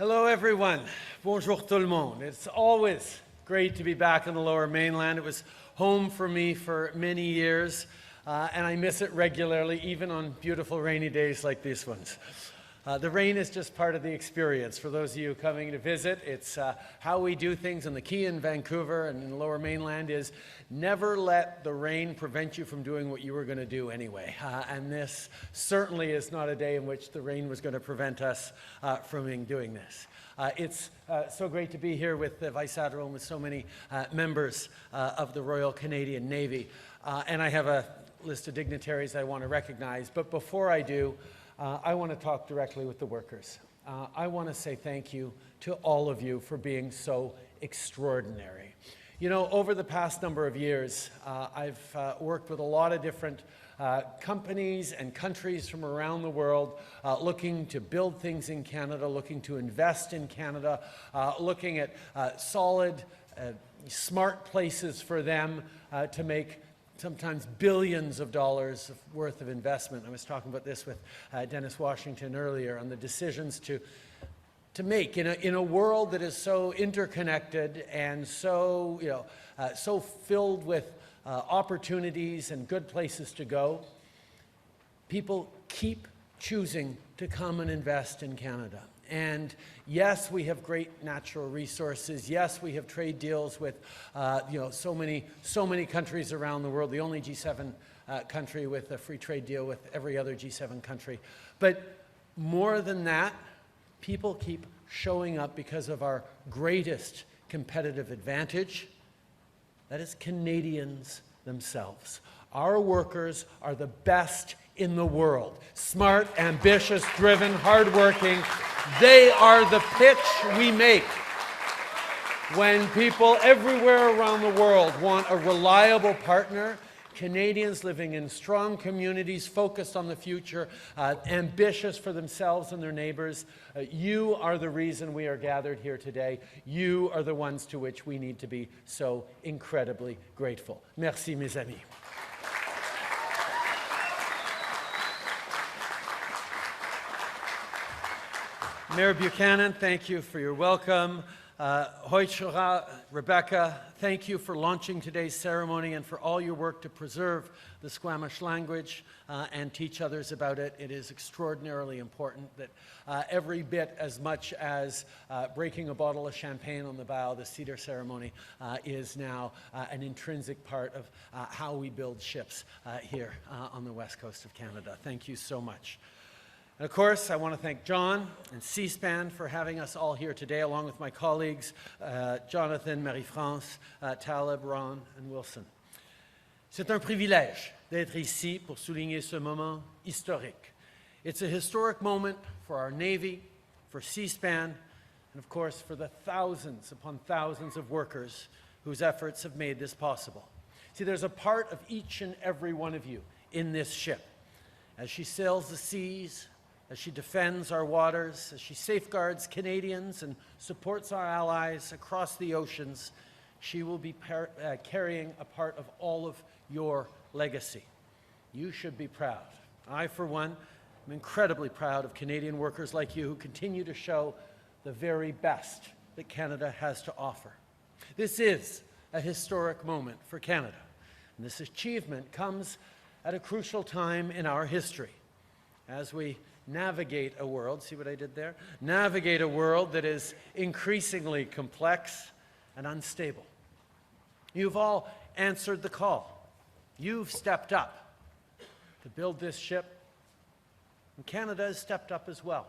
Hello everyone. Bonjour tout le monde. It's always great to be back on the Lower Mainland. It was home for me for many years, and I miss it regularly, even on beautiful rainy days like these ones. The rain is just part of the experience. For those of you coming to visit, it's how we do things on the Quay in Vancouver and in the Lower Mainland is never let the rain prevent you from doing what you were going to do anyway. And this certainly is not a day in which the rain was going to prevent us from doing this. It's so great to be here with the Vice Admiral and with so many members of the Royal Canadian Navy. And I have a list of dignitaries I want to recognize. But before I do, I want to talk directly with the workers. I want to say thank you to all of you for being so extraordinary. You know, over the past number of years, I've worked with a lot of different companies and countries from around the world looking to build things in Canada, looking to invest in Canada, looking at solid, smart places for them to make sometimes billions of dollars worth of investment. I was talking about this with Dennis Washington earlier on the decisions to make in a world that is so interconnected and so, so filled with opportunities and good places to go. People keep choosing to come and invest in Canada. And yes, we have great natural resources. Yes, we have trade deals with so many countries around the world. The only G7 country with a free trade deal with every other G7 country. But more than that, people keep showing up because of our greatest competitive advantage. That is Canadians themselves. Our workers are the best in the world. Smart, ambitious, driven, hardworking. They are the pitch we make when people everywhere around the world want a reliable partner. Canadians living in strong communities, focused on the future, ambitious for themselves and their neighbors. You are the reason we are gathered here today. You are the ones to which we need to be so incredibly grateful. Merci, mes amis. Mayor Buchanan, thank you for your welcome. Hoichura, Rebecca, thank you for launching today's ceremony and for all your work to preserve the Squamish language and teach others about it. It is extraordinarily important that every bit as much as breaking a bottle of champagne on the bow, the cedar ceremony is now an intrinsic part of how we build ships here on the west coast of Canada. Thank you so much. And of course, I want to thank John and C-SPAN for having us all here today, along with my colleagues, Jonathan, Marie-France, Taleb, Ron, and Wilson. C'est un privilège d'être ici pour souligner ce moment historique. It's a historic moment for our Navy, for C-SPAN, and of course for the thousands upon thousands of workers whose efforts have made this possible. See, there's a part of each and every one of you in this ship. As she sails the seas, as she defends our waters, as she safeguards Canadians and supports our allies across the oceans, she will be carrying a part of all of your legacy. You should be proud. I, for one, am incredibly proud of Canadian workers like you who continue to show the very best that Canada has to offer. This is a historic moment for Canada, and this achievement comes at a crucial time in our history as we navigate a world, see what I did there? Navigate a world that is increasingly complex and unstable. You've all answered the call. You've stepped up to build this ship, and Canada has stepped up as well.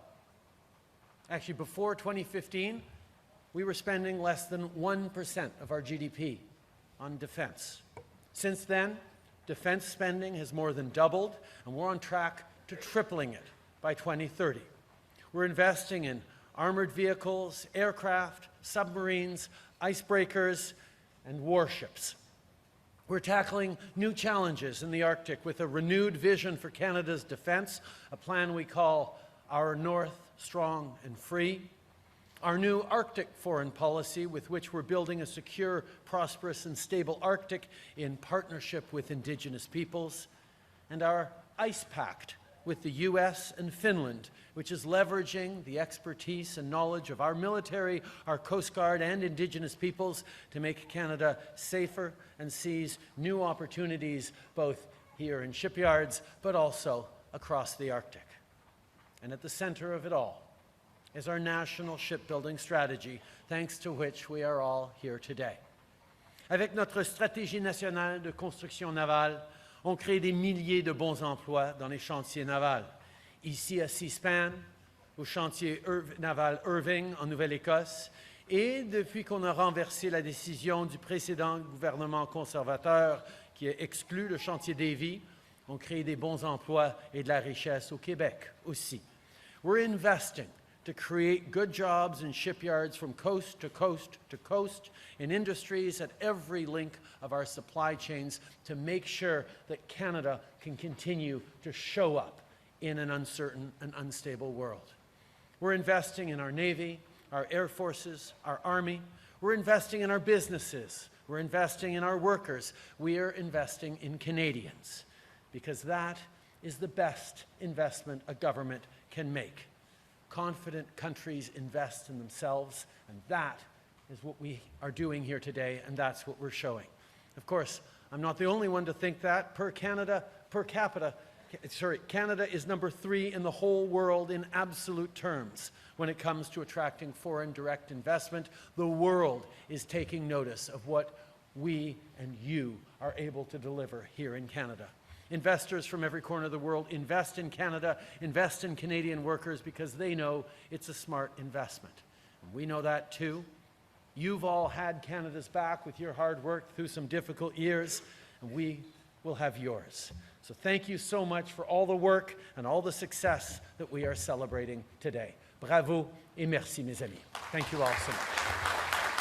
Actually, before 2015, we were spending less than 1% of our GDP on defense. Since then, defense spending has more than doubled, and we're on track to tripling it by 2030. We're investing in armored vehicles, aircraft, submarines, icebreakers, and warships. We're tackling new challenges in the Arctic with a renewed vision for Canada's defense, a plan we call Our North Strong and Free. Our new Arctic foreign policy, with which we're building a secure, prosperous, and stable Arctic in partnership with Indigenous peoples. And our Ice Pact with the US and Finland, which is leveraging the expertise and knowledge of our military, our Coast Guard, and Indigenous peoples to make Canada safer and seize new opportunities both here in shipyards, but also across the Arctic. And at the center of it all is our national shipbuilding strategy, thanks to which we are all here today. Avec notre stratégie nationale de construction navale, on crée des milliers de bons emplois dans les chantiers navals. Ici à Seaspan, au chantier naval Irving en Nouvelle-Écosse, et depuis qu'on a renversé la décision du précédent gouvernement conservateur qui a exclu le chantier Davie, on crée des bons emplois et de la richesse au Québec aussi. We're investing to create good jobs in shipyards from coast to coast to coast, in industries at every link of our supply chains to make sure that Canada can continue to show up in an uncertain and unstable world. We're investing in our Navy, our Air Forces, our Army. We're investing in our businesses. We're investing in our workers. We are investing in Canadians, because that is the best investment a government can make. Confident countries invest in themselves, and that is what we are doing here today, and that's what we're showing. Of course, I'm not the only one to think that. Canada is number 3 in the whole world in absolute terms when it comes to attracting foreign direct investment. The world is taking notice of what we and you are able to deliver here in Canada. Investors from every corner of the world invest in Canada, invest in Canadian workers because they know it's a smart investment. And we know that too. You've all had Canada's back with your hard work through some difficult years, and we will have yours. So thank you so much for all the work and all the success that we are celebrating today. Bravo et merci, mes amis. Thank you all so much.